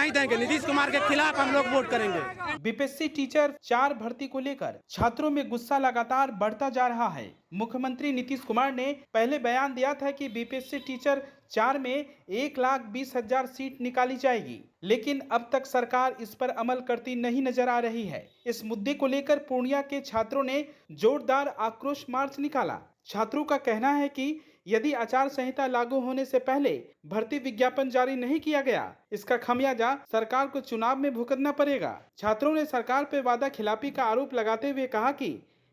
नहीं देंगे। नीतीश कुमार के खिलाफ हम लोग वोट करेंगे। बीपीएससी टीचर 4 भर्ती को लेकर छात्रों में गुस्सा लगातार बढ़ता जा रहा है। मुख्यमंत्री नीतीश कुमार ने पहले बयान दिया था कि बीपीएससी टीचर 4 में 1,20,000 सीट निकाली जाएगी, लेकिन अब तक सरकार इस पर अमल करती नहीं नजर आ रही है। इस मुद्दे को लेकर पूर्णिया के छात्रों ने जोरदार आक्रोश मार्च निकाला। छात्रों का कहना है कि यदि आचार संहिता लागू होने से पहले भर्ती विज्ञापन जारी नहीं किया गया, इसका खमियाजा सरकार को चुनाव में भुगतना पड़ेगा। छात्रों ने सरकार पर वादा खिलाफी का आरोप लगाते हुए कहा कि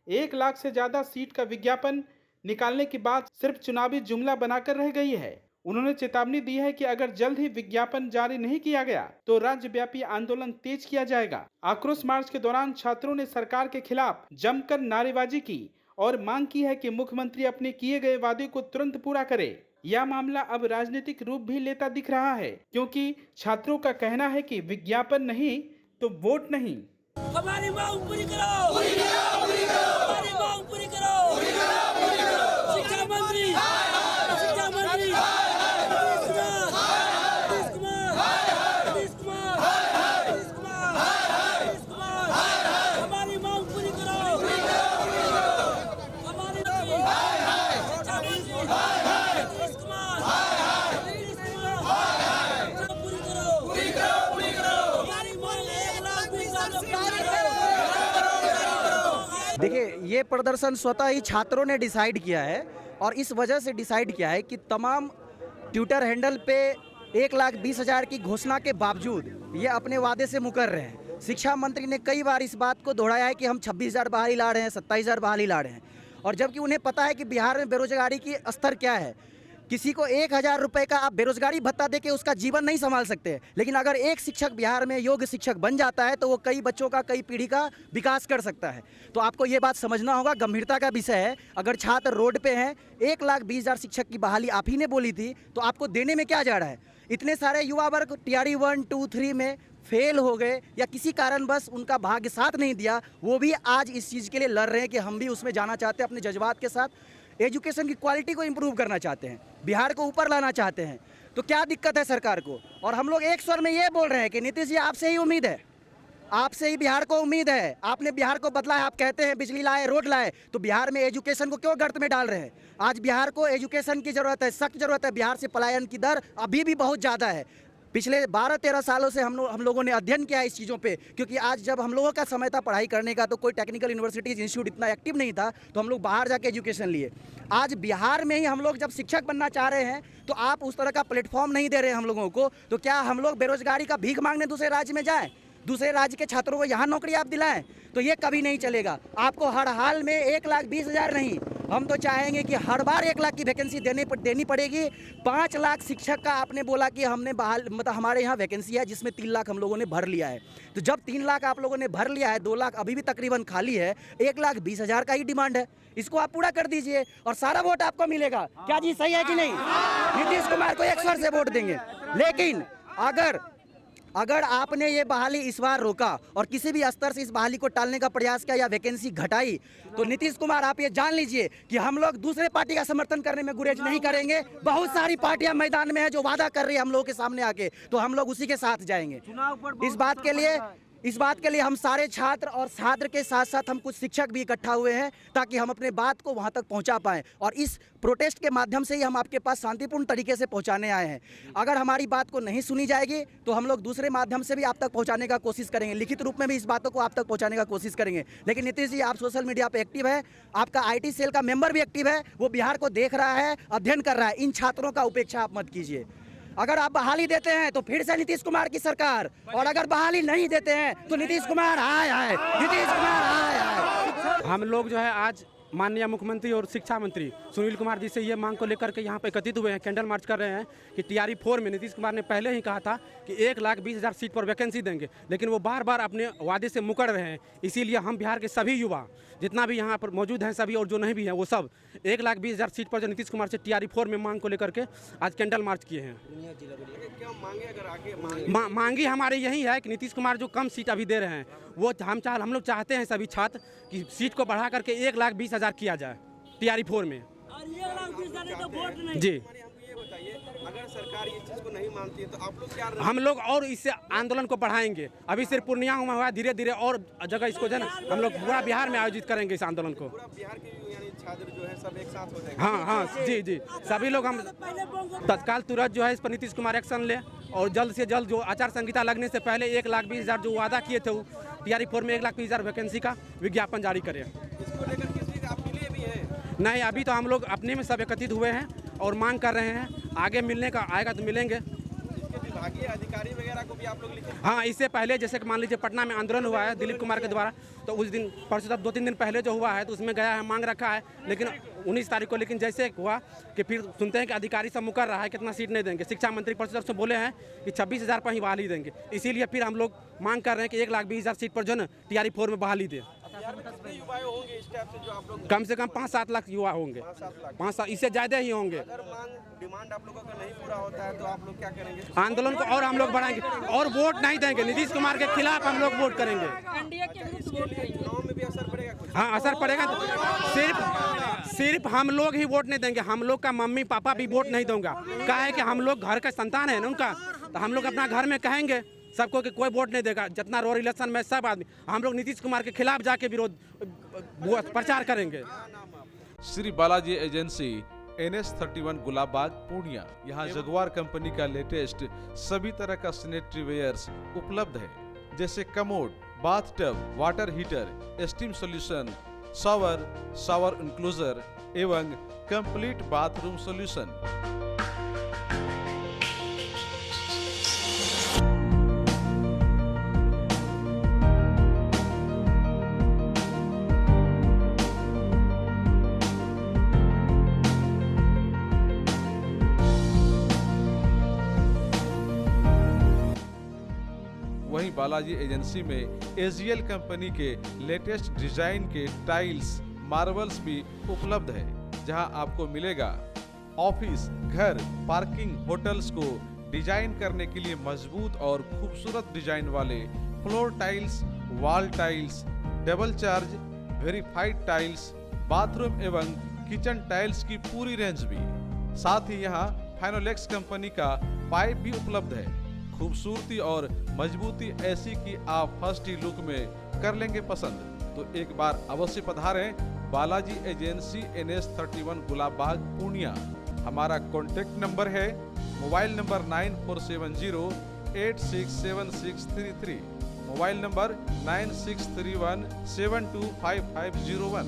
1 लाख से ज्यादा सीट का विज्ञापन निकालने की बात सिर्फ चुनावी जुमला बनाकर रह गई है। उन्होंने चेतावनी दी है कि अगर जल्द ही विज्ञापन जारी नहीं किया गया तो राज्यव्यापी आंदोलन तेज किया जाएगा। आक्रोश मार्च के दौरान छात्रों ने सरकार के खिलाफ जमकर नारेबाजी की और मांग की है कि मुख्यमंत्री अपने किए गए वादे को तुरंत पूरा करे। यह मामला अब राजनीतिक रूप भी लेता दिख रहा है, क्योंकि छात्रों का कहना है कि विज्ञापन नहीं तो वोट नहीं। हमारी मांग पूरी करो, पूरी करो, पूरी करो, हमारी मांग पूरी करो, पूरी करो, पूरी करो। शिक्षा मंत्री, शिक्षा मंत्री, हमारी मांग पूरी करो, देखिए, ये प्रदर्शन स्वतः ही छात्रों ने डिसाइड किया है और इस वजह से डिसाइड किया है कि तमाम ट्विटर हैंडल पे 1,20,000 की घोषणा के बावजूद ये अपने वादे से मुकर रहे हैं। शिक्षा मंत्री ने कई बार इस बात को दोहराया है कि हम 26,000 बहाली ला रहे हैं, 27,000 बहाली ला रहे हैं, और जबकि उन्हें पता है कि बिहार में बेरोजगारी की स्तर क्या है। किसी को 1,000 रुपये का आप बेरोजगारी भत्ता देके उसका जीवन नहीं संभाल सकते, लेकिन अगर एक शिक्षक बिहार में योग्य शिक्षक बन जाता है तो वो कई बच्चों का, कई पीढ़ी का विकास कर सकता है। तो आपको ये बात समझना होगा, गंभीरता का विषय है। अगर छात्र रोड पे हैं, 1,20,000 शिक्षक की बहाली आप ही ने बोली थी, तो आपको देने में क्या जा रहा है? इतने सारे युवा वर्ग TRE 1, 2, 3 में फेल हो गए या किसी कारण बस उनका भाग्य साथ नहीं दिया, वो भी आज इस चीज़ के लिए लड़ रहे हैं कि हम भी उसमें जाना चाहते हैं। अपने जज्बात के साथ एजुकेशन की क्वालिटी को इम्प्रूव करना चाहते हैं, बिहार को ऊपर लाना चाहते हैं। तो क्या दिक्कत है सरकार को? और हम लोग एक स्वर में ये बोल रहे हैं कि नीतीश जी, आपसे ही उम्मीद है, आपसे ही बिहार को उम्मीद है। आपने बिहार को बदला है। आप कहते हैं बिजली लाए, रोड लाए, तो बिहार में एजुकेशन को क्यों गर्त में डाल रहे हैं? आज बिहार को एजुकेशन की ज़रूरत है, सख्त ज़रूरत है। बिहार से पलायन की दर अभी भी बहुत ज़्यादा है। पिछले 12-13 सालों से हम लोगों ने अध्ययन किया है इस चीज़ों पे, क्योंकि आज जब हम लोगों का समय था पढ़ाई करने का तो कोई टेक्निकल यूनिवर्सिटीज इंस्टीट्यूट इतना एक्टिव नहीं था, तो हम लोग बाहर जाके एजुकेशन लिए। आज बिहार में ही हम लोग जब शिक्षक बनना चाह रहे हैं तो आप उस तरह का प्लेटफॉर्म नहीं दे रहे हैं हम लोगों को। तो क्या हम लोग बेरोजगारी का भीख मांगने दूसरे राज्य में जाएँ, दूसरे राज्य के छात्रों को यहाँ नौकरी आप दिलाएं? तो ये कभी नहीं चलेगा। आपको हर हाल में 1,20,000 नहीं, हम तो चाहेंगे कि हर बार 1 लाख की वैकेंसी देनी पड़ेगी। 5 लाख शिक्षक का आपने बोला कि हमने मतलब हमारे यहाँ वैकेंसी है जिसमें 3 लाख हम लोगों ने भर लिया है। तो जब 3 लाख आप लोगों ने भर लिया है, 2 लाख अभी भी तकरीबन खाली है, 1,20,000 का ही डिमांड है, इसको आप पूरा कर दीजिए और सारा वोट आपको मिलेगा। क्या जी सही है कि नहीं? नीतीश कुमार को एक स्वर से वोट देंगे। लेकिन अगर आपने ये बहाली इस बार रोका और किसी भी स्तर से इस बहाली को टालने का प्रयास किया या वैकेंसी घटाई, तो नीतीश कुमार आप ये जान लीजिए कि हम लोग दूसरे पार्टी का समर्थन करने में गुरेज नहीं करेंगे। बहुत सारी पार्टियां मैदान में है जो वादा कर रही है हम लोगों के सामने आके, तो हम लोग उसी के साथ जाएंगे। इस बात के लिए हम सारे छात्र और छात्र के साथ साथ हम कुछ शिक्षक भी इकट्ठा हुए हैं ताकि हम अपने बात को वहां तक पहुंचा पाएं, और इस प्रोटेस्ट के माध्यम से ही हम आपके पास शांतिपूर्ण तरीके से पहुंचाने आए हैं। अगर हमारी बात को नहीं सुनी जाएगी तो हम लोग दूसरे माध्यम से भी आप तक पहुंचाने का कोशिश करेंगे, लिखित रूप में भी इस बातों को आप तक पहुंचाने का कोशिश करेंगे। लेकिन नीतीश जी, आप सोशल मीडिया पर एक्टिव है, आपका IT सेल का मेंबर भी एक्टिव है, वो बिहार को देख रहा है, अध्ययन कर रहा है। इन छात्रों का उपेक्षा आप मत कीजिए। अगर आप बहाली देते हैं तो फिर से नीतीश कुमार की सरकार, और अगर बहाली नहीं देते हैं तो नीतीश कुमार आए, नीतीश कुमार आए। हम लोग जो है आज माननीय मुख्यमंत्री और शिक्षा मंत्री सुनील कुमार जी से ये मांग को लेकर के यहाँ पे एकत्रित हुए हैं, कैंडल मार्च कर रहे हैं कि TRE 4 में नीतीश कुमार ने पहले ही कहा था कि 1,20,000 सीट पर वैकेंसी देंगे, लेकिन वो बार बार अपने वादे से मुकर रहे हैं। इसीलिए हम बिहार के सभी युवा जितना भी यहाँ पर मौजूद हैं सभी, और जो नहीं भी हैं वो सब 1,20,000 सीट पर जो नीतीश कुमार से TRE 4 में मांग को लेकर के आज कैंडल मार्च किए हैं। मांगी हमारी यही है कि नीतीश कुमार जो कम सीट अभी दे रहे हैं वो हम लोग चाहते हैं सभी छात्र कि सीट को बढ़ा करके 1,20,000 किया जाए TRE 4 में। और 1,20,000 तो वोट नहीं। जी, ये बताइए, अगर सरकार सरकार ये चीज को नहीं मानती है, तो आप लोग क्या हम लोग और इससे आंदोलन को बढ़ाएंगे। अभी सिर्फ पूर्णिया में हुआ, धीरे धीरे और जगह इसको जो है ना हम लोग पूरा बिहार में आयोजित करेंगे इस आंदोलन को। पूरा बिहार के यानी छात्र जो है सब एक साथ हो जाएंगे? हाँ हाँ जी जी, सभी लोग हम तत्काल तुरंत जो है इस पर नीतीश कुमार एक्शन ले और जल्द से जल्द जो आचार संहिता लगने से पहले 1,20,000 जो वादा किए थे वो टीआरई 4 में 1,20,000 वैकेंसी का विज्ञापन जारी करें। इसको लेकर किसी आप मिले भी हैं? नहीं, अभी तो हम लोग अपने में सब एकत्रित हुए हैं और मांग कर रहे हैं, आगे मिलने का आएगा तो मिलेंगे। इसके विभागीय अधिकारी वगैरह को भी आप लोग लिखे? हाँ, इससे पहले जैसे कि मान लीजिए पटना में आंदोलन हुआ है दिलीप कुमार के द्वारा, तो उस दिन परसों तक 2-3 दिन पहले जो हुआ है तो उसमें गया है, मांग रखा है, लेकिन 19 तारीख को। लेकिन जैसे हुआ कि फिर सुनते हैं कि अधिकारी सब मुकर रहा है, कितना सीट नहीं देंगे। शिक्षा मंत्री परसों तरफ से बोले हैं कि 26,000 पर ही बहाली देंगे, इसीलिए फिर हम लोग मांग कर रहे हैं कि 1,20,000 सीट पर जो है टीआरई 4 में बहाली दे। बिहार में कितने युवा होंगे इस टाइप से जो आप लोग? कम से कम 5-7 लाख युवा होंगे, 5-7 लाख। 5-7 इससे ज़्यादा ही होंगे। अगर डिमांड आप लोगों का नहीं पूरा होता है तो आप लोग क्या करेंगे? आंदोलन को और हम लोग बढ़ाएंगे और वोट नहीं देंगे, नीतीश कुमार के खिलाफ हम लोग वोट करेंगे। चुनाव में भी असर पड़ेगा कुछ? हाँ, असर पड़ेगा। सिर्फ हम लोग ही वोट नहीं देंगे, हम लोग का मम्मी पापा भी वोट नहीं दूंगा। क्या है कि हम लोग घर का संतान है ना उनका, तो हम लोग अपना घर में कहेंगे सबको कि कोई वोट नहीं देगा। जितना रोड इलेक्शन में सब आदमी हम लोग नीतीश कुमार के खिलाफ जाके विरोध प्रचार करेंगे। Shri Balaji agency NS31 Gulabbagh Purnia. यहाँ जगुआर कंपनी का लेटेस्ट सभी तरह का सैनिटरी वेयर्स उपलब्ध है, जैसे commode, bathtub, water heater, steam solution, shower enclosure एवं कंप्लीट बाथरूम सॉल्यूशन। वहीं बालाजी एजेंसी में AGL कंपनी के लेटेस्ट डिजाइन के टाइल्स, मार्बल्स भी उपलब्ध है, जहां आपको मिलेगा ऑफिस, घर, पार्किंग, होटल्स को डिजाइन करने के लिए मजबूत और खूबसूरत डिजाइन वाले floor tiles, wall tiles, double charge, verified tiles, bathroom एवं किचन टाइल्स की पूरी रेंज भी। साथ ही यहाँ फाइनोलेक्स कंपनी का पाइप भी उपलब्ध है। खूबसूरती और मजबूती ऐसी कि आप फर्स्ट ही लुक में कर लेंगे पसंद। तो एक बार अवश्य पधारें बालाजी एजेंसी NS31 गुलाबबाग पूर्णिया। हमारा कॉन्टेक्ट नंबर है मोबाइल नंबर 9470867633, मोबाइल नंबर 9631725501।